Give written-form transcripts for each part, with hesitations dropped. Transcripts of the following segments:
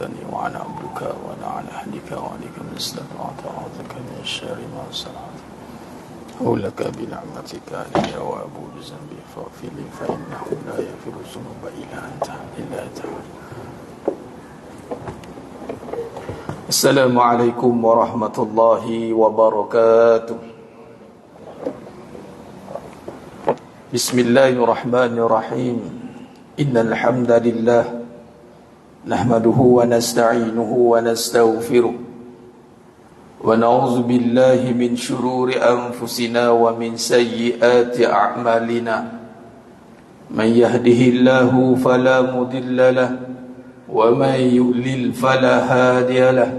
ونعبدك ونعلى أهلك وعليك من استطعت أعوذك من الشر ما صنعت أولك بنعمتك علي وأبو بذنبي فاغفر لي فإنه لا يغفر الذنوب إلا أنت. السلام عليكم ورحمة الله وبركاته. بسم الله الرحمن الرحيم. إن الحمد لله نحمده ونستعينه ونستغفره ونعوذ بالله من شرور أنفسنا ومن سيئات أعمالنا. من يهده الله فلا مضل له ومن يضلل فلا هادي له.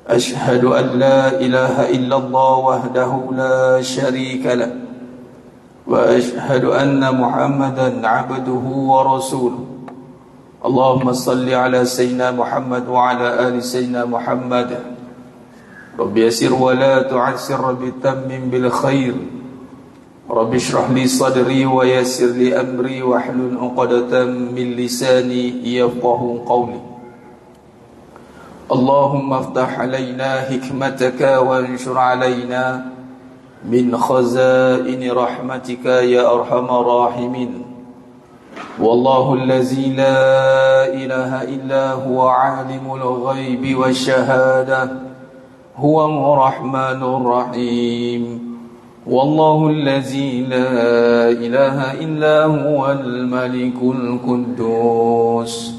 أشهد أن لا إله إلا الله وحده لا شريك له وأشهد أن محمدا عبده ورسوله. اللهم صل على سيدنا محمد وعلى آل سيدنا محمد. رب يسر ولا تعسر، رب تمم بالخير. رب اشرح لي صدري ويسر لي أمري واحلل عقدة من لساني يفقه قولي. اللهم افتح علينا حكمتك وانشر علينا من خزائن رحمتك يا أرحم الراحمين. والله الذي لا إله إلا هو عالم الغيب والشهادة هو الرحمن الرحيم. والله الذي لا إله إلا هو الملك القدوس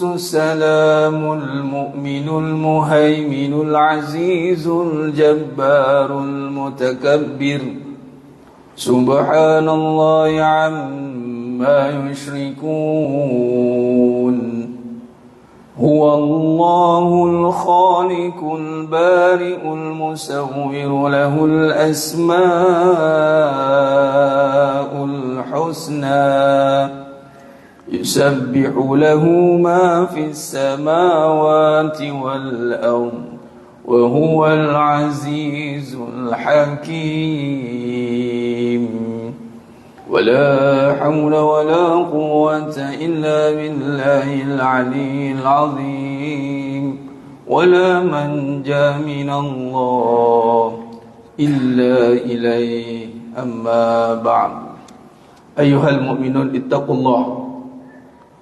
السلام المؤمن المهيمن العزيز الجبار المتكبر. سبحان الله عما يشركون. هو الله الخالق البارئ المصور له الأسماء الحسنى يسبح له ما في السماوات والأرض وهو العزيز الحكيم. ولا حول ولا قوة إلا بالله العلي العظيم. ولا منجا من الله إلا إليه. أما بعد. أيها المؤمنون اتقوا الله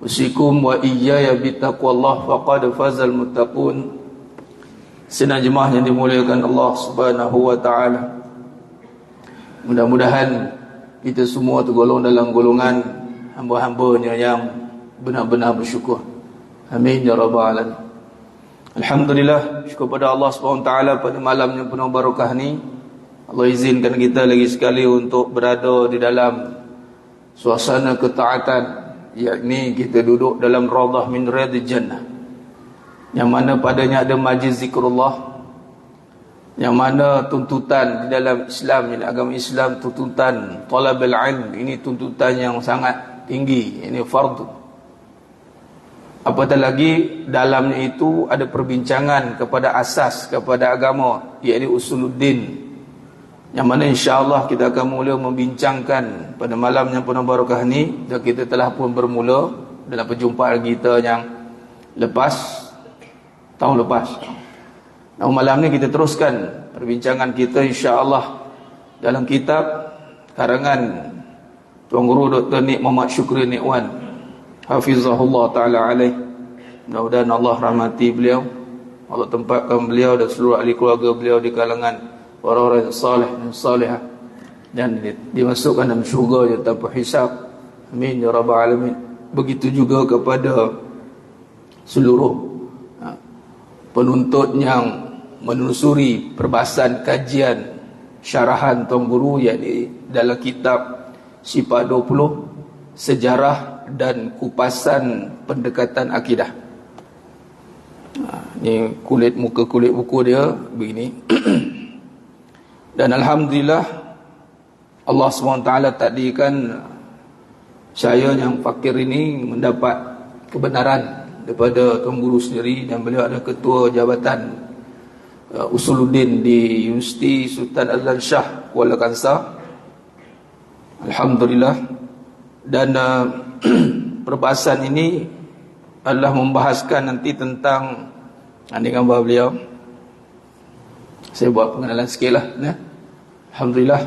أوصيكم وإياي بتقوى الله فقد فاز المتقون. Sidang jemaah yang dimuliakan Allah Subhanahu wa taala. Mudah-mudahan kita semua tergolong dalam golongan hamba-hambanya yang benar-benar bersyukur. Amin ya rabbal alamin. Alhamdulillah, syukur pada Allah Subhanahu wa taala pada malam yang penuh barakah ni. Allah izinkan kita lagi sekali untuk berada di dalam suasana ketaatan, yakni kita duduk dalam raudhah min riyadil jannah, yang mana padanya ada majlis zikrullah, yang mana tuntutan di dalam Islam, ini agama Islam, tuntutan talabul ilm, ini tuntutan yang sangat tinggi, ini fardu. Apatah lagi dalamnya itu ada perbincangan kepada asas, kepada agama, yakni usuluddin, yang mana insya-Allah kita akan mula membincangkan pada malam yang penuh barakah ni. Dan kita telah pun bermula dalam perjumpaan kita yang lepas, tahun lepas. Nah, malam ni kita teruskan perbincangan kita insya-Allah dalam kitab karangan Tuan Guru Dr. Nik Muhammad Syukri Nikwan, hafizahullah taala alaih. Mudah-mudahan Allah rahmati beliau, Allah tempatkan beliau dan seluruh ahli keluarga beliau di kalangan orang-orang yang salih dan salihah, dan dimasukkan dalam syurga yang tanpa hisab. Amin ya rabbal alamin. Begitu juga kepada seluruh penuntut yang menelusuri perbahasan kajian syarahan Tuan Guru, yakni dalam kitab Sifat 20 Sejarah dan Kupasan Pendekatan Akidah. Ni kulit buku dia begini. Dan alhamdulillah Allah SWT takdirkan saya yang fakir ini mendapat kebenaran daripada Tuan Guru sendiri, dan beliau adalah ketua jabatan Usuluddin di Universiti Sultan Azlan Shah Kuala Kangsar. Alhamdulillah. Dan perbahasan ini adalah membahaskan nanti tentang ini gambar beliau. Saya buat pengenalan sikit lah ya. Alhamdulillah,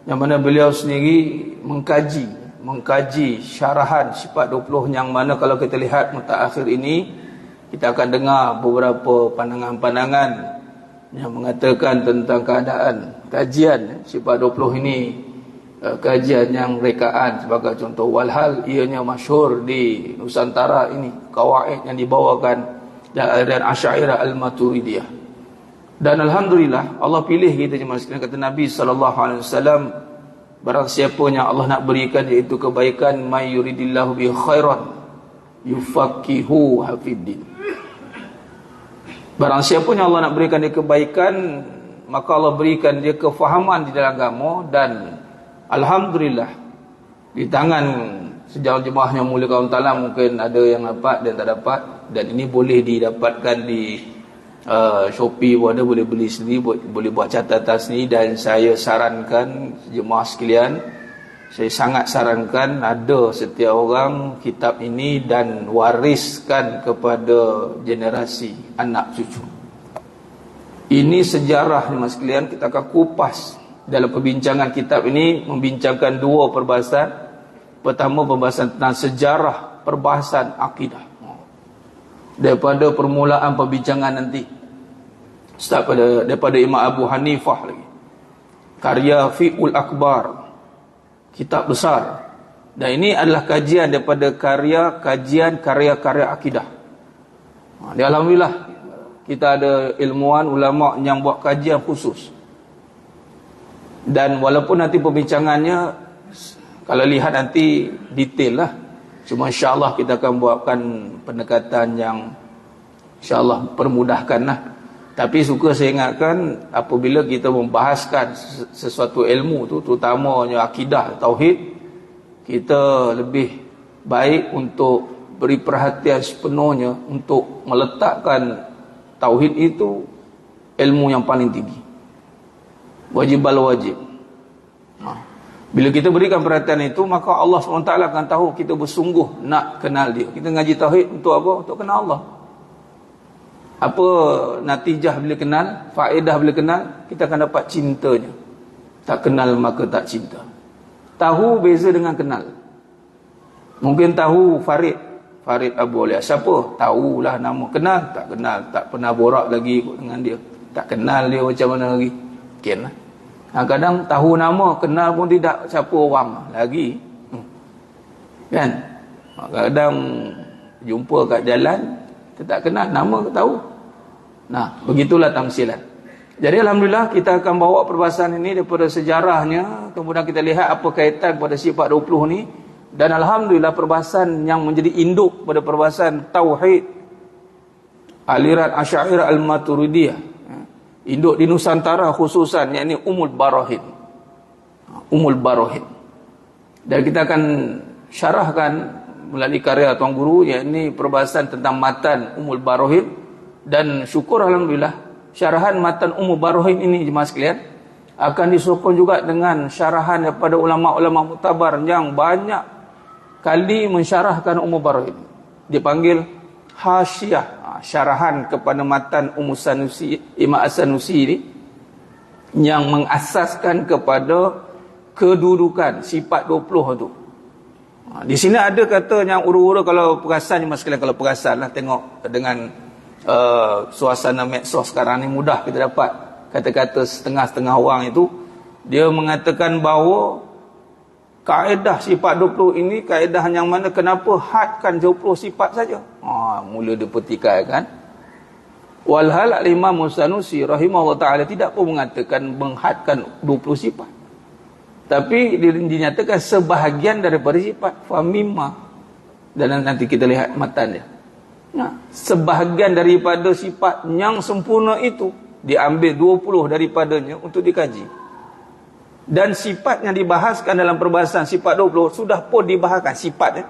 yang mana beliau sendiri mengkaji syarahan sifat 20, yang mana kalau kita lihat mutaakhir ini, kita akan dengar beberapa pandangan-pandangan yang mengatakan tentang keadaan kajian sifat 20 ini, kajian yang rekaan sebagai contoh, walhal ianya masyhur di Nusantara ini kawaid yang dibawakan dan Asy'ariyah Al-Maturidiyah. Dan alhamdulillah Allah pilih kita jemaah sekalian, kata Nabi SAW, barang siapa yang Allah nak berikan iaitu kebaikan, may yuridillahu bi khairan yufaqihu hafiddin. Barang siapa yang Allah nak berikan dia kebaikan, maka Allah berikan dia kefahaman di dalam agama. Dan alhamdulillah di tangan sejauh jemaah yang mulia kaum taala mungkin ada yang dapat dan tak dapat, dan ini boleh didapatkan di Shopee pun ada, boleh beli sendiri, boleh buat catatan sendiri. Dan saya sarankan jemaah sekalian, saya sangat sarankan ada setiap orang kitab ini dan wariskan kepada generasi anak cucu. Ini sejarah jemaah sekalian, kita akan kupas dalam perbincangan kitab ini, membincangkan dua perbahasan. Pertama, perbahasan tentang sejarah perbahasan akidah, daripada permulaan perbincangan nanti start daripada Imam Abu Hanifah lagi, karya Fiqhul Akbar, kitab besar. Dan ini adalah kajian daripada kajian karya-karya akidah. Alhamdulillah kita ada ilmuwan ulama yang buat kajian khusus. Dan walaupun nanti perbincangannya kalau lihat nanti detail lah, cuma insyaAllah kita akan buatkan pendekatan yang insyaAllah permudahkan lah. Tapi suka saya ingatkan, apabila kita membahaskan sesuatu ilmu tu, terutamanya akidah, tauhid, kita lebih baik untuk beri perhatian sepenuhnya untuk meletakkan tauhid itu ilmu yang paling tinggi, wajib bal wajib. Bila kita berikan perhatian itu, maka Allah SWT akan tahu kita bersungguh nak kenal dia. Kita ngaji tauhid untuk apa? Untuk kenal Allah. Apa natijah bila kenal, faedah bila kenal? Kita akan dapat cintanya. Tak kenal maka tak cinta. Tahu beza dengan kenal. Mungkin tahu Farid Abu Alia. Siapa? Tahulah nama. Kenal? Tak kenal. Tak pernah borak lagi dengan dia. Tak kenal dia macam mana lagi. Mungkin lah. Kadang tahu nama, kenal pun tidak siapa orang lagi. Kan? Kadang jumpa kat jalan, kita tak kenal, nama ke tahu. Nah, begitulah tamsilan. Jadi alhamdulillah kita akan bawa perbahasan ini daripada sejarahnya, kemudian kita lihat apa kaitan pada sifat 20 ni. Dan alhamdulillah perbahasan yang menjadi induk pada perbahasan tauhid aliran Asy'ariyah Al-Maturidiyah, induk di Nusantara khususan, yakni Ummul Barahin. Dan kita akan syarahkan melalui karya Tuan Guru, yakni perbahasan tentang matan Ummul Barahin. Dan syukur alhamdulillah syarahan matan Ummul Barahin ini jemaah sekalian akan disokong juga dengan syarahan daripada ulama-ulama muktabar yang banyak kali mensyarahkan Ummul Barahin. Dipanggil hasyiah, syarahan kepada matan Imam As-Sanusi ini, yang mengasaskan kepada kedudukan sifat 20 tu. Di sini ada kata yang ura-ura, kalau perasan jemaah sekalian, kalau perasan lah, tengok dengan suasana medsos sekarang ni mudah kita dapat kata-kata setengah-setengah orang itu. Dia mengatakan bahawa kaedah sifat 20 ini kaedah yang mana kenapa hadkan 20 sifat saja. Mula dia pertikaikan. Walhal Imam As-Sanusi rahimahullah ta'ala tidak pun mengatakan menghadkan 20 sifat. Tapi dinyatakan sebahagian daripada sifat. Famimma. Dan nanti kita lihat matan dia. Sebahagian daripada sifat yang sempurna itu diambil 20 daripadanya untuk dikaji. Dan sifat yang dibahaskan dalam perbahasan sifat 20 sudah pun dibahaskan sifatnya.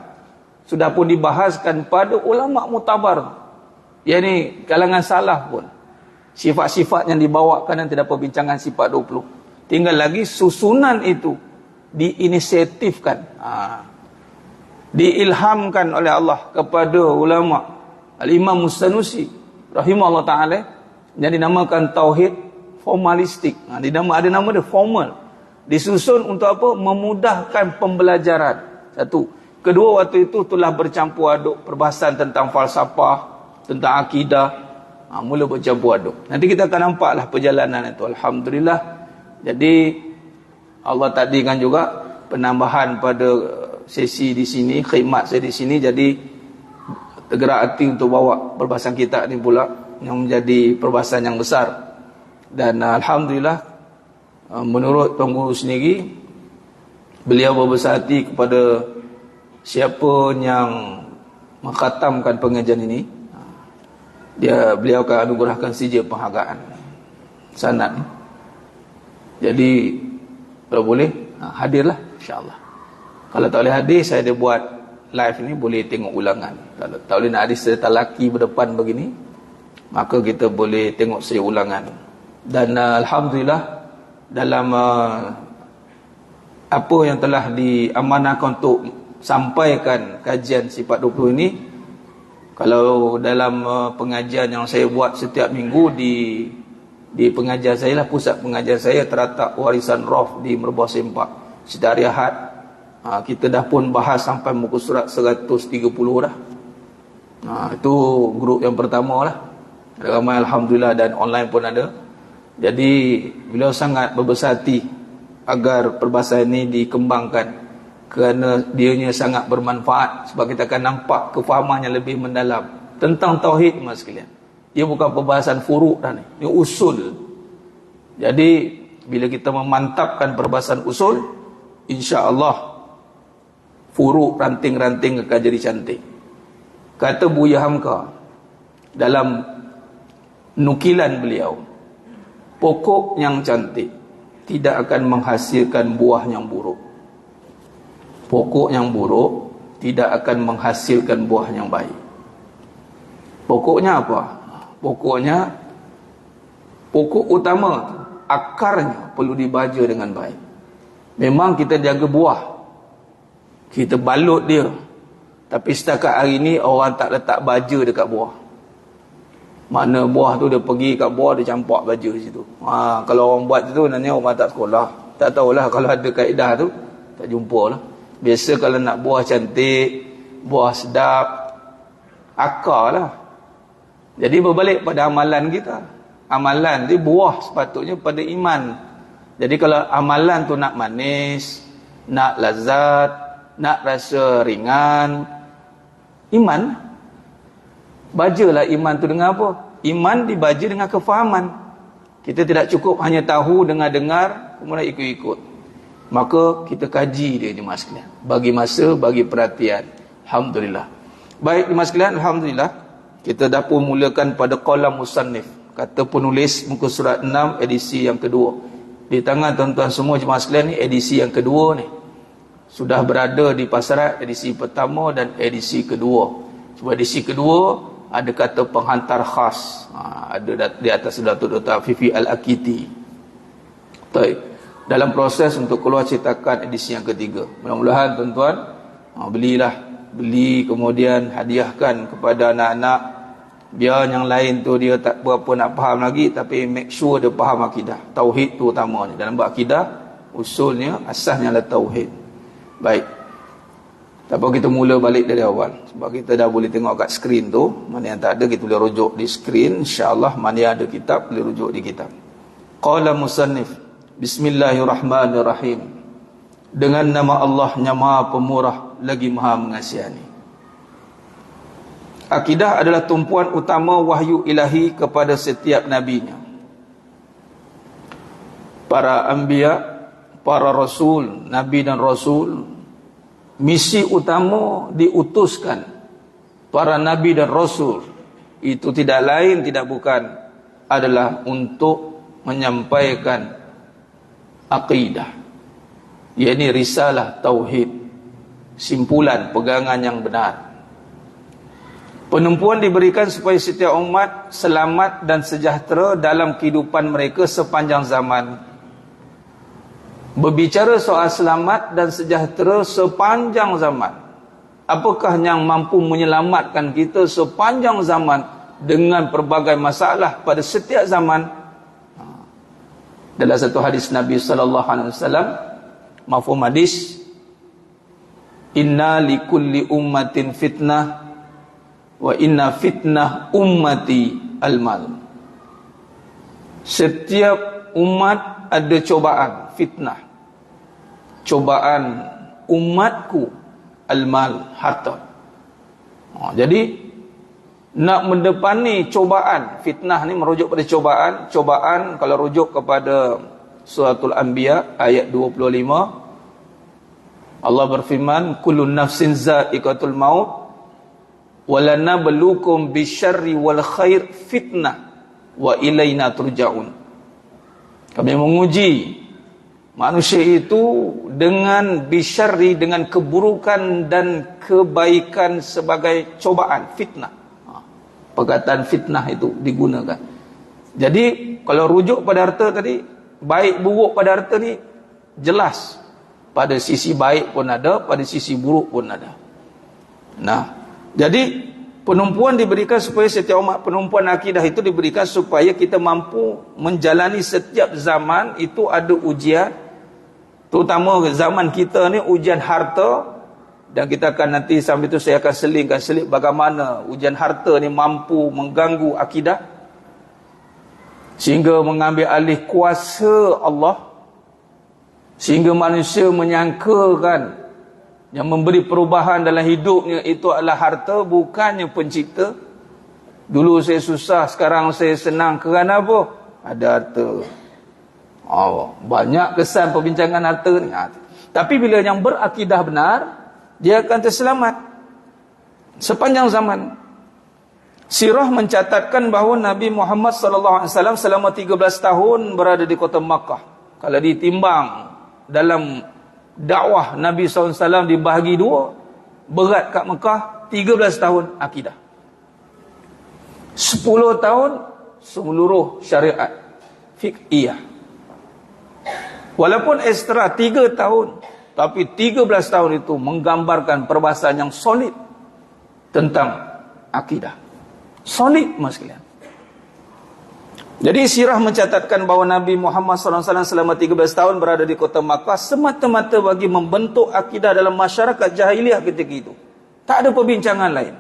Sudah pun dibahaskan pada ulama mutabar. yakni kalangan salaf pun sifat-sifat yang dibawakan dan terdapat bincangan sifat 20. Tinggal lagi susunan itu diinisiatifkan. diilhamkan oleh Allah kepada ulama Al-Imam Mustanusi rahimahullah ta'ala yang dinamakan tauhid formalistik. Ada nama dia formal. Disusun untuk apa? Memudahkan pembelajaran. Satu. Kedua, waktu itu telah bercampur aduk perbahasan tentang falsafah, tentang akidah. Mula bercampur aduk. Nanti kita akan nampaklah perjalanan itu. Alhamdulillah. Jadi Allah takdirkan juga penambahan pada sesi di sini, khidmat saya di sini. Jadi tergerak hati untuk bawa perbahasan kita ni pula yang menjadi perbahasan yang besar. Dan alhamdulillah, menurut Tuan Guru sendiri, beliau berbesar hati kepada siapa yang mengkhatamkan pengajian ini, beliau akan anugerahkan sijil penghargaan sanad. Jadi kalau boleh hadirlah insya-Allah. Kalau tak boleh hadir, saya ada buat live ni, boleh tengok ulangan. Kalau tak boleh nak hadir serta laki berdepan begini, maka kita boleh tengok saya ulangan. Dan alhamdulillah, dalam apa yang telah diamanahkan untuk sampaikan kajian sifat 20 ini, kalau dalam pengajian yang saya buat setiap minggu di pengajian saya lah, pusat pengajian saya terletak Warisan Roh di Merbau Sempak. Setiap hari Ahad kita dah pun bahas sampai muka surat 130 dah. Itu grup yang pertama lah. Ada ramai alhamdulillah, dan online pun ada. Jadi beliau sangat berbesar hati agar perbahasan ini dikembangkan, kerana dianya sangat bermanfaat, sebab kita akan nampak kefahaman yang lebih mendalam tentang tauhid, mas sekalian. Dia bukan perbahasan furuk dah ni, ini usul. Jadi bila kita memantapkan perbahasan usul, insya-Allah furuk, ranting-ranting akan jadi cantik. Kata Buya Hamka dalam nukilan beliau, pokok yang cantik tidak akan menghasilkan buah yang buruk. Pokok yang buruk tidak akan menghasilkan buah yang baik. Pokoknya apa? Pokoknya, pokok utama, akarnya perlu dibaja dengan baik. Memang kita jaga buah, kita balut dia, tapi setakat hari ni orang tak letak baja dekat buah. Mana buah tu dia pergi kat buah, dia campak baju situ. Kalau orang buat tu nanya orang tak sekolah. Tak tahulah, kalau ada kaedah tu tak jumpa lah. Biasa kalau nak buah cantik, buah sedap, akar lah. Jadi berbalik pada amalan kita. Amalan tu buah sepatutnya pada iman. Jadi kalau amalan tu nak manis, nak lazat, nak rasa ringan, iman, bajalah iman tu dengan apa? Iman dibaja dengan kefahaman. Kita tidak cukup hanya tahu, dengar-dengar, kemudian ikut-ikut. Maka kita kaji dia, jemaah sekalian. Bagi masa, bagi perhatian. Alhamdulillah. Baik, jemaah sekalian, alhamdulillah. Kita dah pun mulakan pada qalam musannif. Kata penulis muka surat 6 edisi yang kedua. Di tangan tuan-tuan semua jemaah sekalian ni edisi yang kedua ni. Sudah berada di pasaran edisi pertama dan edisi kedua. Sebab edisi kedua ada kata penghantar khas, ada di atas Datuk Dr. Afifi Al-Akiti. Baik, dalam proses untuk keluar cetakan edisi yang ketiga. Mudah-mudahan tuan-tuan beli kemudian hadiahkan kepada anak-anak, biar yang lain tu dia tak berapa nak faham lagi, tapi make sure dia faham akidah. Tauhid tu utamanya. Dalam bab akidah, usulnya, asasnya adalah tauhid. Baik, tak apa, kita mula balik dari awal. Sebab kita dah boleh tengok kat skrin tu. Mana yang tak ada, kita boleh rujuk di skrin. InsyaAllah, mana yang ada kitab, boleh rujuk di kitab. Qala musannif, Bismillahirrahmanirrahim. Dengan nama Allah yang Maha Pemurah lagi Maha Mengasihani. Akidah adalah tumpuan utama wahyu ilahi kepada setiap nabinya. Para anbiya, para rasul, nabi dan rasul, misi utama diutuskan para nabi dan rasul itu tidak lain, tidak bukan adalah untuk menyampaikan akidah, yakni risalah tauhid, simpulan pegangan yang benar. Penumpuan diberikan supaya setiap umat selamat dan sejahtera dalam kehidupan mereka sepanjang zaman. Berbicara soal selamat dan sejahtera sepanjang zaman, Apakah yang mampu menyelamatkan kita sepanjang zaman dengan pelbagai masalah pada setiap zaman? Dalam satu hadis Nabi sallallahu alaihi wasallam, mafhum hadis, inna likulli ummatin fitnah wa inna fitnah ummati al-mal. Setiap umat ada cobaan, fitnah. Cobaan umatku al-mal, harta. Jadi nak mendepani cobaan, fitnah ni merujuk pada cobaan. Cobaan kalau rujuk kepada suratul Anbiya ayat 25, Allah berfirman, kullu nafsin za'iqatul maut walanabluukum bisyarri wal khair fitnah wa ilaina turja'un. Kami menguji manusia itu dengan bisyarri, dengan keburukan dan kebaikan sebagai cobaan, fitnah. Perkataan fitnah itu digunakan. Jadi kalau rujuk pada harta tadi, baik buruk pada harta ni jelas. Pada sisi baik pun ada, pada sisi buruk pun ada. Nah, jadi penumpuan diberikan supaya setiap umat, penumpuan akidah itu diberikan supaya kita mampu menjalani setiap zaman itu ada ujian. Terutama zaman kita ni ujian harta, dan kita akan nanti sambil itu saya akan seling bagaimana ujian harta ni mampu mengganggu akidah sehingga mengambil alih kuasa Allah, sehingga manusia menyangkakan yang memberi perubahan dalam hidupnya itu adalah harta, bukannya pencipta. Dulu saya susah, sekarang saya senang. Kerana apa? Ada harta. Banyak kesan perbincangan harta ni. Tapi bila yang berakidah benar, dia akan terselamat sepanjang zaman. Sirah mencatatkan bahawa Nabi Muhammad SAW selama 13 tahun berada di kota Makkah. Kalau ditimbang dalam dakwah Nabi SAW dibahagi dua, berat kat Mekah 13 tahun akidah, 10 tahun seluruh syariat fiqhiyah. Walaupun ekstra 3 tahun, tapi 13 tahun itu menggambarkan perbahasan yang solid tentang akidah. Solid mas sekalian. Jadi sirah mencatatkan bahawa Nabi Muhammad SAW selama 13 tahun berada di kota Makkah semata-mata bagi membentuk akidah dalam masyarakat jahiliah ketika itu. Tak ada perbincangan lain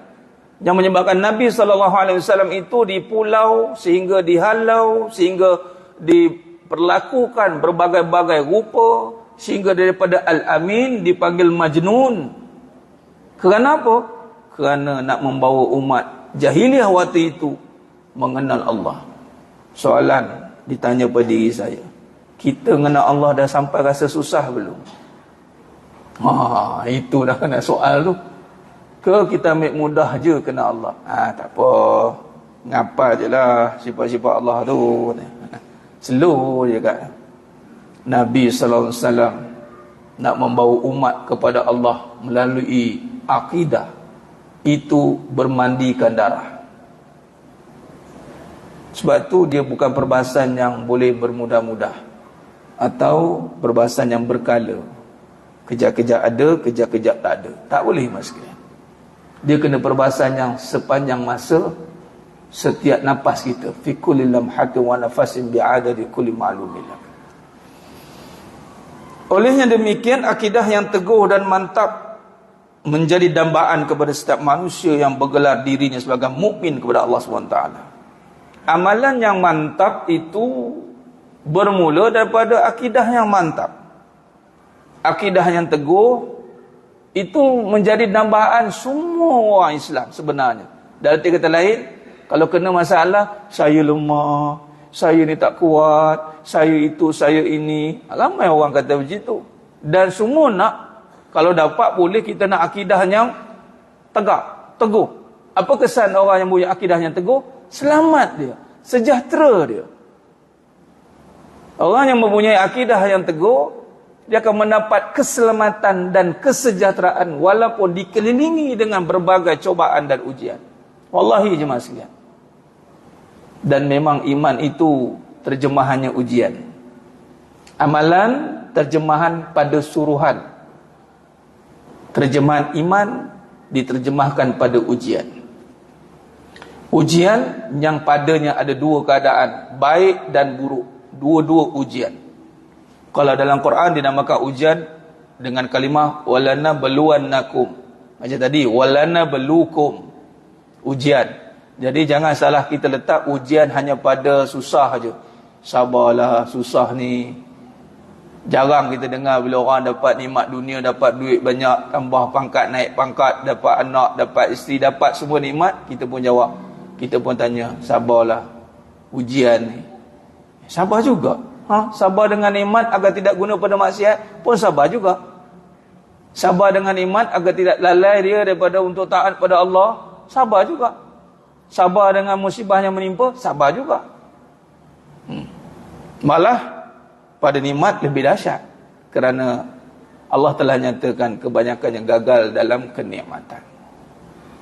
yang menyebabkan Nabi SAW itu dipulau, sehingga dihalau, sehingga diperlakukan berbagai-bagai rupa, sehingga daripada Al-Amin dipanggil Majnun. Kerana apa? Kerana nak membawa umat jahiliah waktu itu mengenal Allah. Soalan ditanya pada diri saya, kita mengenal Allah dah sampai rasa susah belum? Itu dah kena soal tu. Ke kita ambil mudah je kenal Allah? Tak apa, ngapa je lah sifat-sifat Allah tu. Slow je kan. Nabi SAW nak membawa umat kepada Allah melalui akidah itu bermandikan darah. Sebab tu dia bukan perbahasan yang boleh bermudah-mudah atau perbahasan yang berkala. Kejap-kejap ada, kejap-kejap tak ada. Tak boleh mas sekalian. Dia kena perbahasan yang sepanjang masa, setiap nafas kita. Fi kulli lamhatin wa nafasin bi'adadi kulli ma'lumillah. Olehnya demikian, akidah yang teguh dan mantap menjadi dambaan kepada setiap manusia yang bergelar dirinya sebagai mukmin kepada Allah SWT. Amalan yang mantap itu bermula daripada akidah yang mantap. Akidah yang teguh itu menjadi dambaan semua orang Islam sebenarnya. Dalam arti kata lain, kalau kena masalah, saya lemah, saya ni tak kuat, saya itu, saya ini. Ramai orang kata begitu. Dan semua nak, kalau dapat boleh kita nak akidah yang tegak, teguh. Apa kesan orang yang punya akidah yang teguh? Selamat dia, sejahtera dia. Orang yang mempunyai akidah yang teguh, dia akan mendapat keselamatan dan kesejahteraan walaupun dikelilingi dengan berbagai cobaan dan ujian. Wallahi jemaah sekalian. Dan memang iman itu terjemahannya ujian. Amalan terjemahan pada suruhan. Terjemahan iman diterjemahkan pada ujian. Ujian yang padanya ada dua keadaan, baik dan buruk. Dua-dua ujian. Kalau dalam Quran dinamakan ujian dengan kalimah walana beluannakum. Macam tadi, walana belukum. Ujian. Jadi jangan salah kita letak ujian hanya pada susah aja. Sabarlah, susah ni. Jarang kita dengar bila orang dapat nikmat dunia, dapat duit banyak, tambah pangkat, naik pangkat, dapat anak, dapat isteri, dapat semua nikmat, kita pun jawab. Kita pun tanya, sabarlah, ujian ni. Sabar juga. Sabar dengan nikmat agar tidak guna pada maksiat, pun sabar juga. Sabar dengan nikmat agar tidak lalai dia daripada untuk taat pada Allah, sabar juga. Sabar dengan musibah yang menimpa, sabar juga. Malah pada nikmat lebih dahsyat, kerana Allah telah nyatakan kebanyakan yang gagal dalam kenikmatan.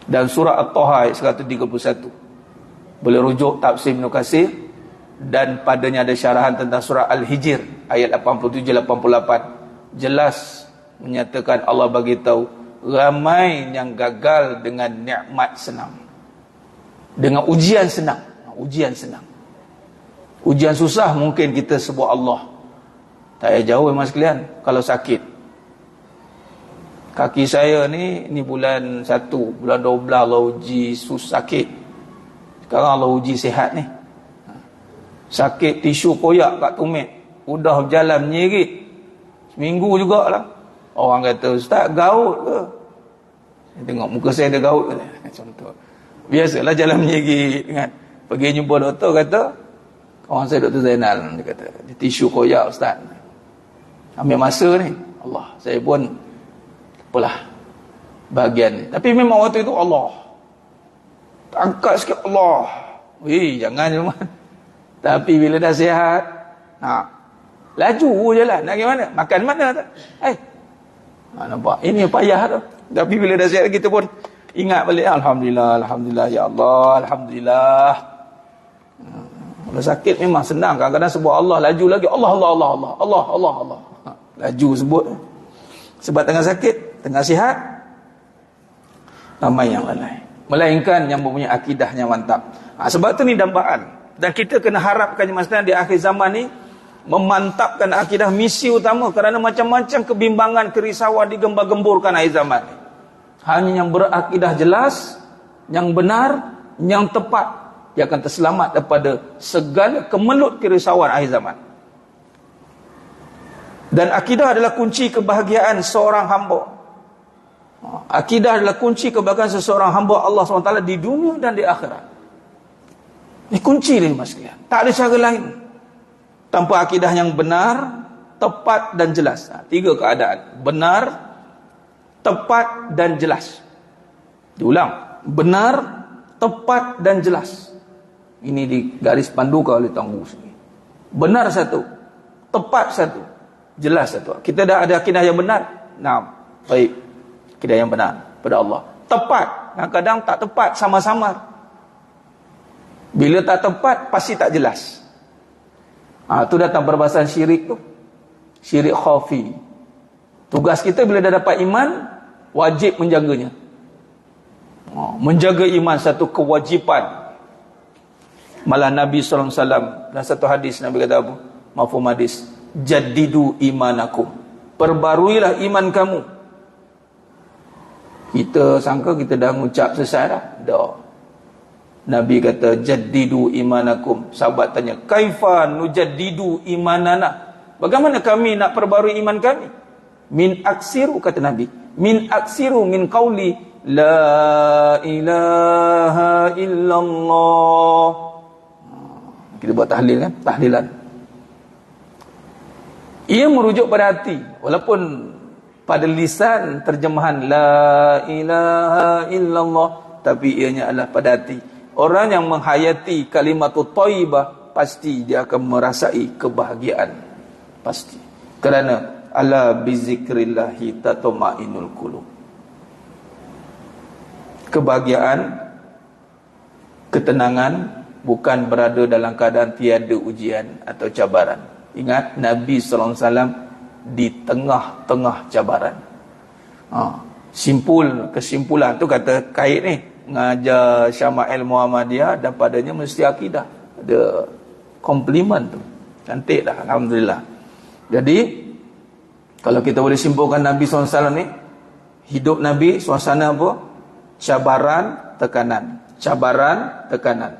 Dan surah At-Taha ayat 131 boleh rujuk tafsir Ibn Katsir, dan padanya ada syarahan tentang surah Al-Hijr ayat 87-88, jelas menyatakan Allah bagi tahu ramai yang gagal dengan nikmat senang, dengan ujian senang. Ujian senang, ujian susah mungkin kita sebut Allah. Tak payah jauh mas sekalian. Kalau sakit, kaki saya ni bulan 1, bulan 12 Allah uji sakit. Sekarang Allah uji sihat ni. Sakit tisu koyak kat tumit, udah berjalan menyerit seminggu jugalah. Orang kata, ustaz gaut ke? Saya tengok muka saya ada gaut ke? Contoh, biasalah jalan menyerit kan. Pergi jumpa doktor, kata kawan saya Dr. Zainal, dia kata tisu koyak ustaz, ambil masa ni. Allah, saya pun apalah bahagian ni. Tapi memang waktu itu Allah angkat sikit, Allah, jangan cuma. Tapi bila dah sihat, laju je lah. Nak gimana? Makan mana tak? Nampak? Ini payah tu. Tapi bila dah sihat, kita pun ingat balik, Alhamdulillah, Alhamdulillah, Ya Allah, Alhamdulillah. Kalau sakit memang senang. Kadang-kadang sebut Allah, laju lagi, Allah, Allah, Allah, Allah, Allah, Allah, Allah. Laju sebut. Sebab tengah sakit, tengah sihat, ramai yang lalai. Melainkan yang mempunyai akidah yang mantap. Sebab tu ni dambaan. Dan kita kena harapkan jemaah di akhir zaman ni memantapkan akidah, misi utama, kerana macam-macam kebimbangan, kerisauan digembar-gemburkan akhir zaman ni. Hanya yang berakidah jelas, yang benar, yang tepat, dia akan terselamat daripada segala kemelut kerisauan akhir zaman. Dan akidah adalah kunci kebahagiaan seorang hamba. Akidah adalah kunci kebahagiaan seseorang hamba Allah SWT di dunia dan di akhirat. Ini kunci dia mas sekalian. Tak ada cara lain. Tanpa akidah yang benar, tepat dan jelas. 3 keadaan. Benar, tepat dan jelas. Diulang. Benar, tepat dan jelas. Ini di garis pandukan oleh Tuan Guru sini. Benar satu, tepat satu, jelas satu. Kita dah ada akidah yang benar. Baik. Akidah yang benar pada Allah. Tepat. Kadang-kadang tak tepat, sama-sama. Bila tak tepat, pasti tak jelas. Tu datang perbahasan syirik tu. Syirik khafi. Tugas kita bila dah dapat iman, wajib menjaganya. Menjaga iman satu kewajipan. Malah Nabi SAW dalam satu hadis, Nabi kata apa? Mafhum hadis, jaddidu imanakum, perbaruilah iman kamu. Kita sangka kita dah mengucap selesai dah. Nabi kata jaddidu imanakum. Sahabat tanya, kaifa nujaddidu imanana? Bagaimana kami nak perbarui iman kami? Min aksiru, kata Nabi, min aksiru min qauli la ilaha illallah. Kita buat tahlil kan? Tahlilan. Ia merujuk pada hati, walaupun pada lisan terjemahan la ilaha illallah, tapi ianya adalah pada hati. Orang yang menghayati kalimatut thayyibah, pasti dia akan merasai kebahagiaan. Pasti. Kerana ala bizikrillahi tatma'innul qulub. Kebahagiaan, ketenangan bukan berada dalam keadaan tiada ujian atau cabaran. Ingat, Nabi SAW di tengah-tengah cabaran. Kesimpulan tu kata kait ni mengajar Syama'il Muhammadiyah dan padanya mesti akidah. Ada komplimen tu. Cantik dah, alhamdulillah. Jadi kalau kita boleh simpulkan Nabi SAW ni, hidup Nabi suasana apa? Cabaran, tekanan. Cabaran, tekanan.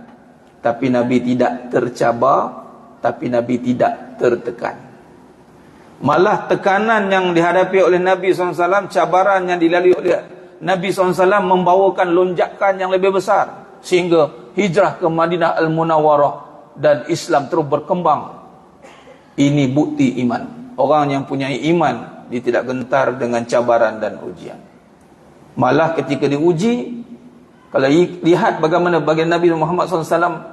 Tapi Nabi tidak tercabar, tapi Nabi tidak tertekan. Malah tekanan yang dihadapi oleh Nabi SAW, cabaran yang dilalui oleh Nabi SAW membawakan lonjakan yang lebih besar. Sehingga hijrah ke Madinah Al-Munawwarah dan Islam terus berkembang. Ini bukti iman. Orang yang punya iman, dia tidak gentar dengan cabaran dan ujian. Malah ketika diuji, kalau lihat bagaimana bagian Nabi Muhammad SAW,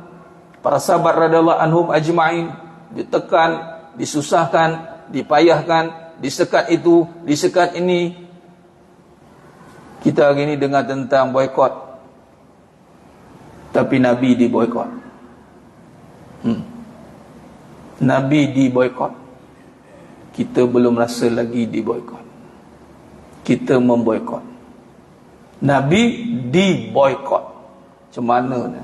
para sahabat radhiyallahu anhum ajma'in, ditekan, disusahkan, dipayahkan, disekat itu, disekat ini. Kita hari ini dengar tentang boikot, tapi Nabi diboikot. Nabi diboikot. Kita belum rasa lagi diboikot. Kita memboikot. Nabi diboikot. Macam mana ni?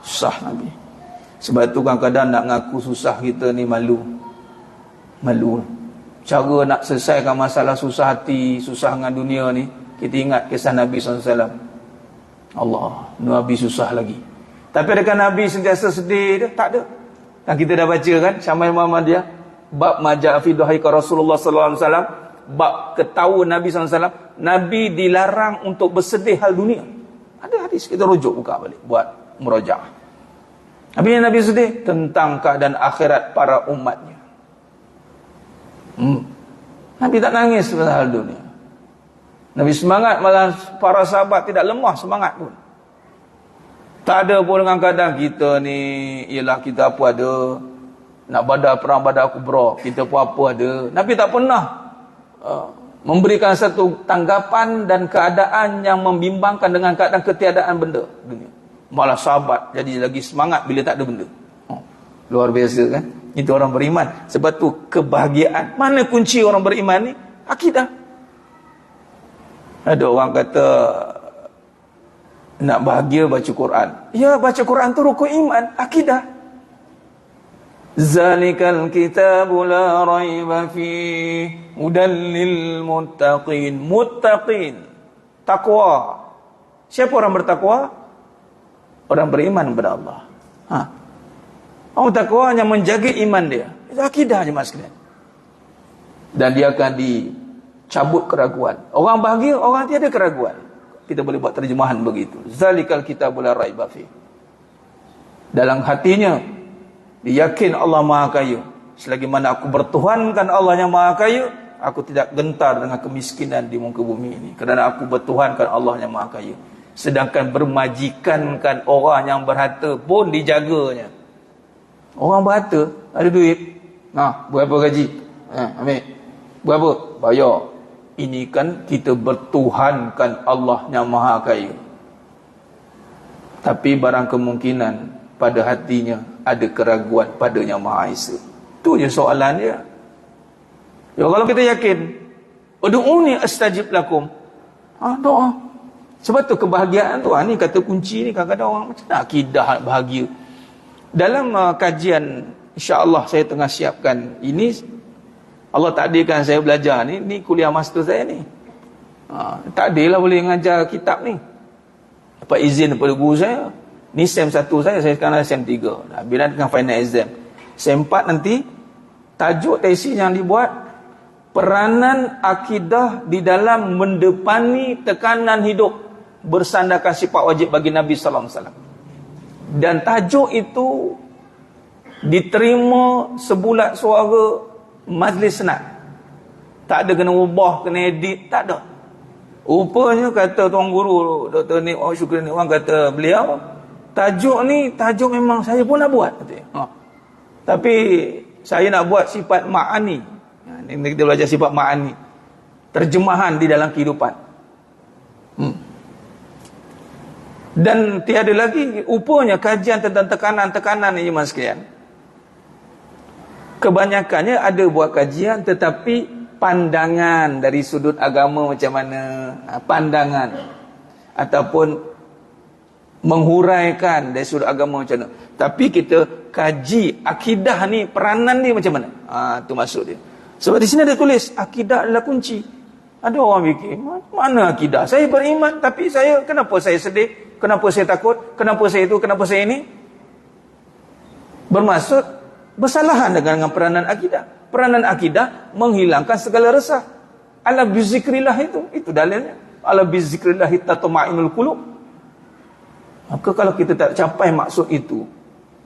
Susah Nabi. Sebab tu kadang-kadang nak ngaku susah kita ni malu. Cara nak selesaikan masalah susah hati, susah dengan dunia ni, kita ingat kisah Nabi SAW. Allah, Nabi susah lagi. Tapi adakah Nabi sentiasa sedih dia? Tak ada. Dan kita dah baca kan Syama'il Muhammadiyah, bab maja'a fi duhaika Rasulullah sallallahu alaihi wasallam, bab ketawa Nabi SAW. Nabi dilarang untuk bersedih hal dunia. Ada hadis, kita rujuk buka balik buat murajaah. Apa yang Nabi sedih? Tentang keadaan akhirat para umatnya. Nabi tak nangis pasal hal dunia. Nabi semangat, malah para sahabat tidak lemah semangat pun. Tak ada pun dengan kadang kita ni, ialah kita apa ada, nak perang badar kubra, kita pun apa ada. Nabi tak pernah memberikan satu tanggapan dan keadaan yang membimbangkan dengan keadaan ketiadaan benda dunia. Malah sahabat jadi lagi semangat bila tak ada benda. Luar biasa kan? Itu orang beriman. Sebab tu kebahagiaan. Mana kunci orang beriman ni? Akidah. Ada orang kata nak bahagia baca Quran. Ya, baca Quran tu rukun iman, akidah. Zalikal kitabu la raiba fihi hudan lil muttaqin. Muttaqin, takwa. Siapa orang bertakwa? Orang beriman kepada Allah. Orang takwa hanya menjaga iman dia. Itu akidah je mas sekalian. Dan dia akan dicabut keraguan. Orang bahagia, orang tiada keraguan. Kita boleh buat terjemahan begitu. Zalikal kitabul la raiba fi. Dalam hatinya dia yakin Allah Maha Kaya. Selagi mana aku bertuhankan Allah yang Maha Kaya, aku tidak gentar dengan kemiskinan di muka bumi ini, kerana aku bertuhankan Allah yang Maha Kaya. Sedangkan bermajikankan orang yang berharta pun dijaganya. Orang berharta ada duit, berapa gaji? Ambil. Berapa? Bayar. Ini kan kita bertuhankan Allah yang Maha Kaya. Tapi barang kemungkinan pada hatinya ada keraguan pada yang Maha Esa. Itu je soalan dia. Ya, kalau kita yakin, ud'uni astajib lakum. Doa. Sebab tu kebahagiaan tu, ni kata kunci ni. Kadang-kadang orang macam nak akidah bahagia. Dalam kajian, insya-Allah saya tengah siapkan ini. Allah takdirkan saya belajar ni kuliah master saya ni. Tak adalah boleh mengajar kitab ni. Dapat izin daripada guru saya. Ni SEM 1 saya sekarang SEM 3. Dah bila dengan final exam. SEM 4 nanti, tajuk tesis yang dibuat, peranan akidah di dalam mendepani tekanan hidup bersandarkan sifat wajib bagi Nabi sallallahu alaihi wasallam. Dan tajuk itu diterima sebulat suara majlis senat. Tak ada kena ubah, kena edit, tak ada. Rupanya kata tuan guru Dr. Nik Syukri Nik Wan, kata beliau, tajuk ni tajuk memang saya pun nak buat. Tapi saya nak buat sifat ma'ani. Ini kita belajar sifat ma'ani. Terjemahan di dalam kehidupan. Dan tiada lagi rupanya kajian tentang tekanan-tekanan ini mas sekalian. Kebanyakannya ada buat kajian tetapi pandangan dari sudut agama macam mana, pandangan ataupun menghuraikan dari sudut agama macam mana. Tapi kita kaji akidah ni, peranan dia macam mana. Tu maksud dia. Sebab di sini ada tulis akidah adalah kunci. Ada orang fikir, mana akidah? Saya beriman tapi kenapa saya sedih? Kenapa saya takut? Kenapa saya itu? Kenapa saya ini? Bermaksud bersalahan dengan peranan akidah. Peranan akidah menghilangkan segala resah. Ala bizikrillah itu dalilnya. Ala bizikrillah tatma'innul qulub. Maka kalau kita tak capai maksud itu,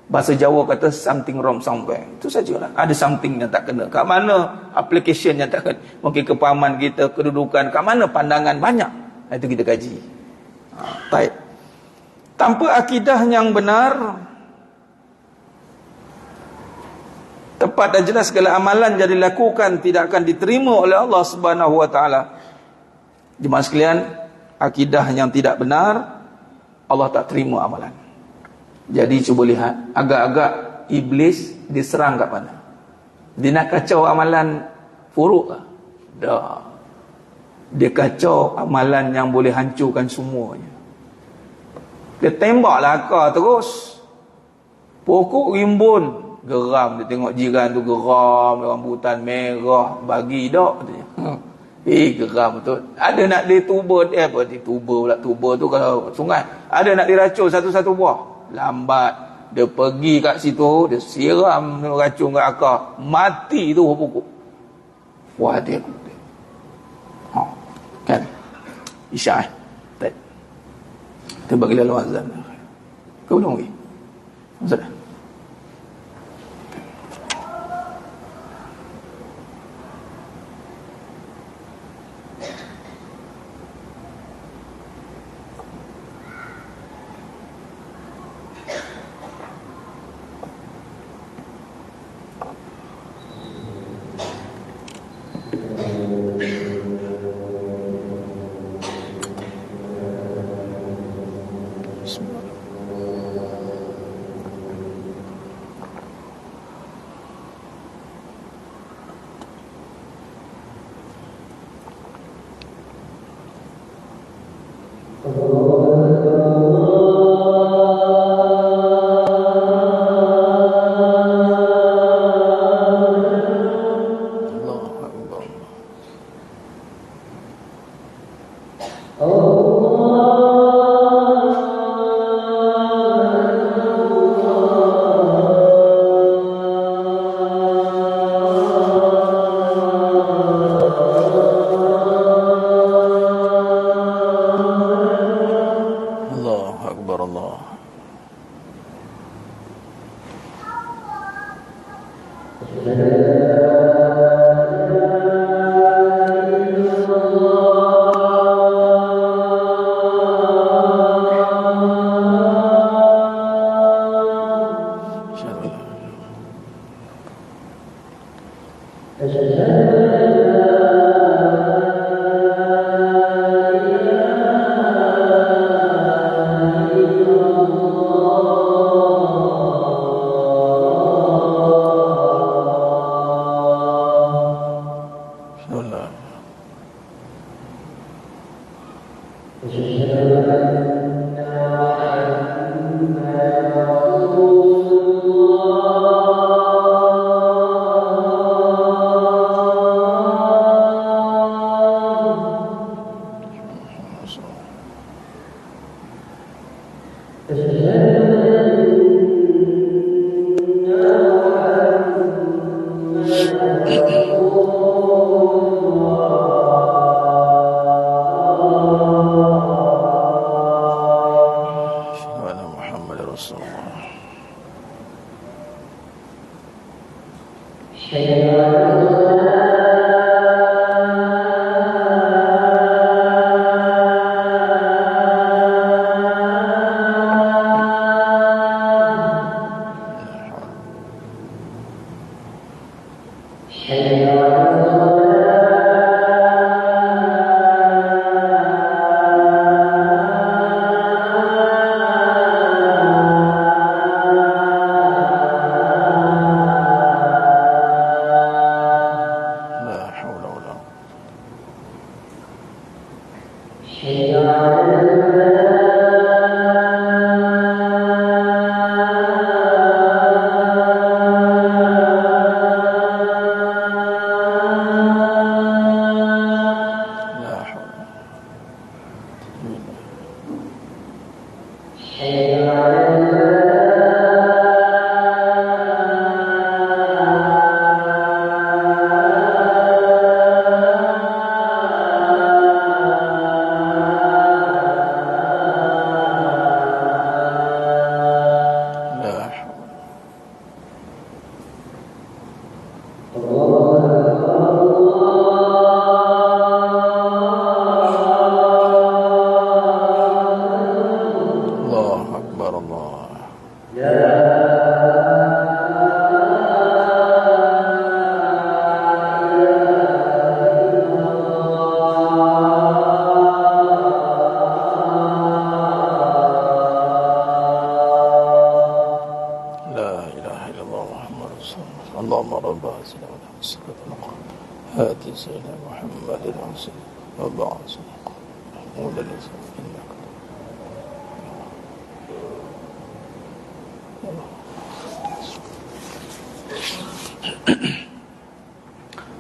bahasa Jawa kata something wrong somewhere. Itu sajalah. Ada something yang tak kena. Kat mana application yang tak kena? Mungkin kepahaman kita, kedudukan, kat mana pandangan banyak. Itu kita kaji. Baik. Tanpa akidah yang benar, tepat dan jelas segala amalan yang dilakukan tidak akan diterima oleh Allah Subhanahu wa taala. Jemaah sekalian, akidah yang tidak benar, Allah tak terima amalan. Jadi cuba lihat, agak-agak iblis diserang kat mana? Dia nak kacau amalan furuk ke? Dah. Dia kacau amalan yang boleh hancurkan semuanya. Dia tembaklah akar terus. Pokok rimbun, geram. Dia tengok jiran tu geram, rambutan merah, bagi dak katanya. Geram betul. Ada nak dituba, tuba tu kalau sungai. Ada nak diracun satu-satu buah. Lambat. Dia pergi kat situ, dia siram racun kat akar. Mati tu pokok. Wah dia. Kan? Isyak tak. Kita bagi lalu azan. Kau belum pergi? Maksud dah?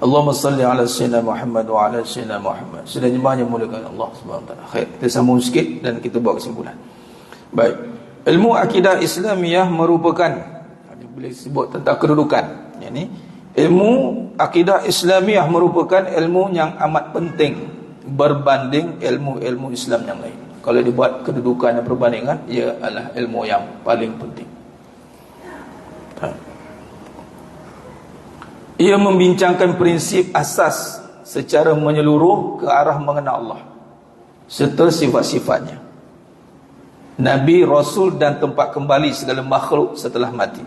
Allahumma salli ala sayyidina Muhammad wa ala sayyidina Muhammad. Sudah jemaah yang muliakan Allah Subhanahu wa taala. Khair, kita sambung sikit dan kita buat kesimpulan. Baik. Ilmu akidah Islamiyah merupakan, boleh sebut tentang kedudukan. Yani ilmu akidah Islamiyah merupakan ilmu yang amat penting berbanding ilmu-ilmu Islam yang lain. Kalau dibuat kedudukan dan perbandingan, ia adalah ilmu yang paling penting. Ia membincangkan prinsip asas secara menyeluruh ke arah mengenal Allah serta sifat-sifatnya, Nabi, Rasul dan tempat kembali segala makhluk setelah mati.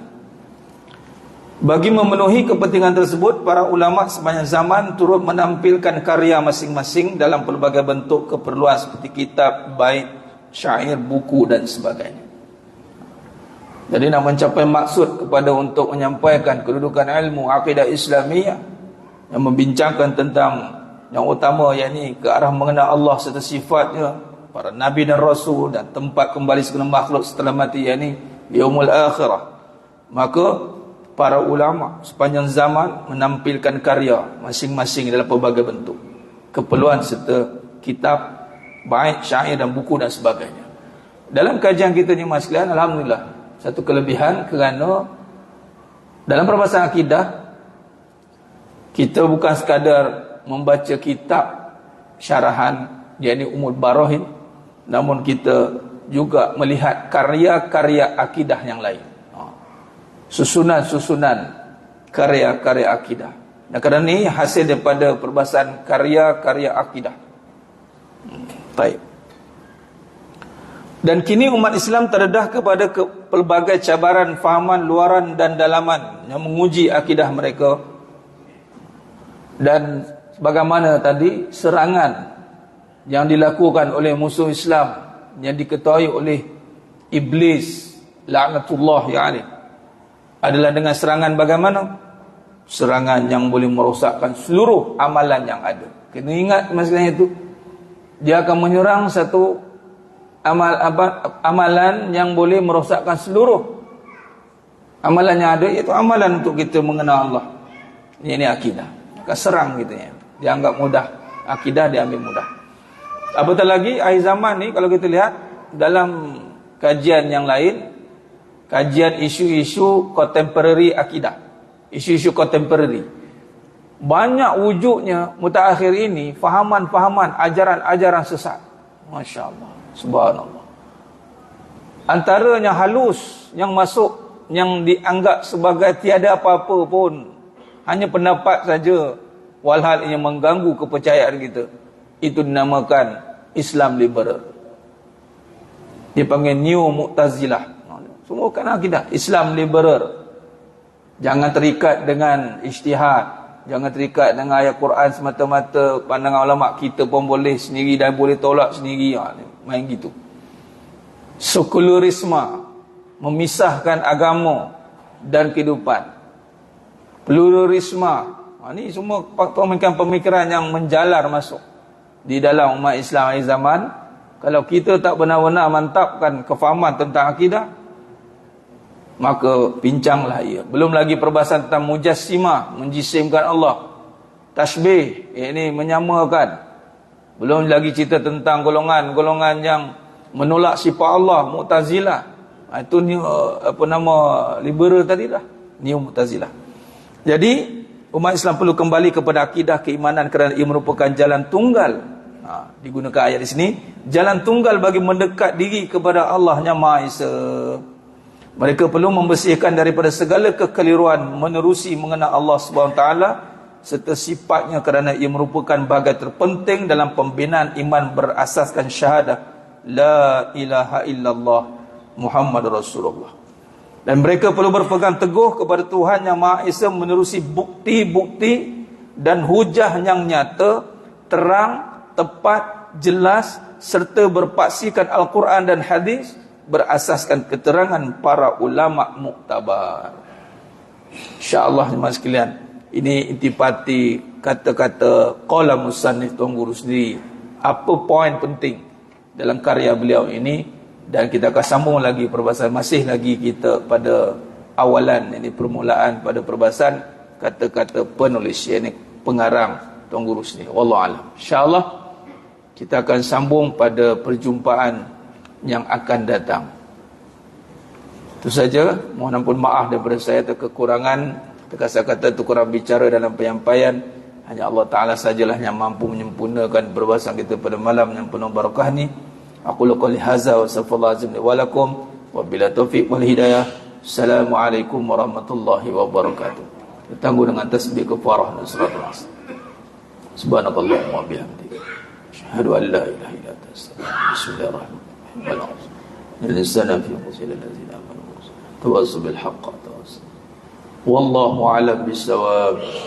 Bagi memenuhi kepentingan tersebut, para ulama sepanjang zaman turut menampilkan karya masing-masing dalam pelbagai bentuk keperluan seperti kitab, bait, syair, buku dan sebagainya. Jadi nak mencapai maksud kepada untuk menyampaikan kedudukan ilmu akidah Islamiyah yang membincangkan tentang yang utama, yakni ke arah mengenal Allah serta sifatnya, para nabi dan rasul dan tempat kembali segala makhluk setelah mati, yakni yaumul akhirah. Maka para ulama sepanjang zaman menampilkan karya masing-masing dalam pelbagai bentuk keperluan serta kitab, bait, syair dan buku dan sebagainya. Dalam kajian kita ni mas sekalian, alhamdulillah, satu kelebihan kerana dalam perbahasan akidah kita bukan sekadar membaca kitab syarahan, yakni Ummul Barahin, namun kita juga melihat karya-karya akidah yang lain, susunan-susunan karya-karya akidah. Dan kerana ini hasil daripada perbahasan karya-karya akidah. Baik. Dan kini umat Islam terdedah kepada pelbagai cabaran fahaman luaran dan dalaman yang menguji akidah mereka. Dan bagaimana tadi serangan yang dilakukan oleh musuh Islam yang diketahui oleh iblis laknatullah ya'ni adalah dengan serangan bagaimana? Serangan yang boleh merosakkan seluruh amalan yang ada. Kena ingat maksudnya itu, dia akan menyerang satu amalan yang boleh merosakkan seluruh amalan yang ada, iaitu amalan untuk kita mengenal Allah. Ini akidah. Akan serang gitu ya. Dianggap mudah. Akidah diambil mudah. Apatah lagi akhir zaman ni, kalau kita lihat dalam kajian yang lain, kajian isu-isu contemporary akidah, isu-isu contemporary, banyak wujudnya mutaakhir ini fahaman-fahaman ajaran-ajaran sesat. Masya Allah, subhanallah. Antaranya halus yang masuk, yang dianggap sebagai tiada apa-apa pun, hanya pendapat saja, walhal yang mengganggu kepercayaan kita, itu dinamakan Islam liberal. Dipanggil New Mu'tazilah. Semua kan akidah Islam liberal. Jangan terikat dengan ijtihad, jangan terikat dengan ayat Quran semata-mata. Pandangan ulama kita pun boleh sendiri dan boleh tolak sendiri. Main gitu. Sekularisme, memisahkan agama dan kehidupan. Pluralisme, ini semua pemikiran-pemikiran yang menjalar masuk di dalam umat Islam akhir zaman. Kalau kita tak benar-benar mantapkan kefahaman tentang akidah, maka pincanglah ia. Belum lagi perbahasan tentang mujassimah, menjisimkan Allah, tasbih, ini menyamakan. Belum lagi cerita tentang golongan-golongan yang menolak sifat Allah, Mu'tazilah. Itu ni apa nama liberal tadi dah, Neo Mu'tazilah. Jadi umat Islam perlu kembali kepada akidah keimanan kerana ia merupakan jalan tunggal. Digunakan ayat di sini, jalan tunggal bagi mendekat diri kepada Allah yang Maha Esa. Mereka perlu membersihkan daripada segala kekeliruan menerusi mengenal Allah SWT serta sifatnya kerana ia merupakan bahagian terpenting dalam pembinaan iman berasaskan syahadah La ilaha illallah Muhammad Rasulullah. Dan mereka perlu berpegang teguh kepada Tuhan yang Maha Esa menerusi bukti-bukti dan hujah yang nyata, terang, tepat, jelas serta berpaksikan Al-Quran dan hadis berasaskan keterangan para ulama muktabar. InsyaAllah jemaah sekalian, ini intipati kata-kata qala musannif Tuan Guru sendiri, apa poin penting dalam karya beliau ini. Dan kita akan sambung lagi perbahasan, masih lagi kita pada awalan, ini permulaan pada perbahasan kata-kata penulis, ini pengarang Tuan Guru sendiri. Wallahualam. InsyaAllah kita akan sambung pada perjumpaan yang akan datang. Itu saja, mohon ampun maaf daripada saya atas kekurangan, kata-kata itu kurang bicara dalam penyampaian. Hanya Allah Ta'ala sajalah yang mampu menyempurnakan perbahasan kita pada malam yang penuh barakah ni. Aku qouli hadza wa astaghfirullah azim li wa lakum wa bila taufiq wal hidayah. Assalamualaikum warahmatullahi wabarakatuh. Ditangguh dengan tasbih kafarah dan salatul asr. Subhanakallahumma wa bihamdika asyhadu an la ilaha illa anta astaghfiruka. Bismillahirrahmanirrahim. الإنسان في قصير الذين آمنوا تواصوا بالحق والله أعلم بالصواب.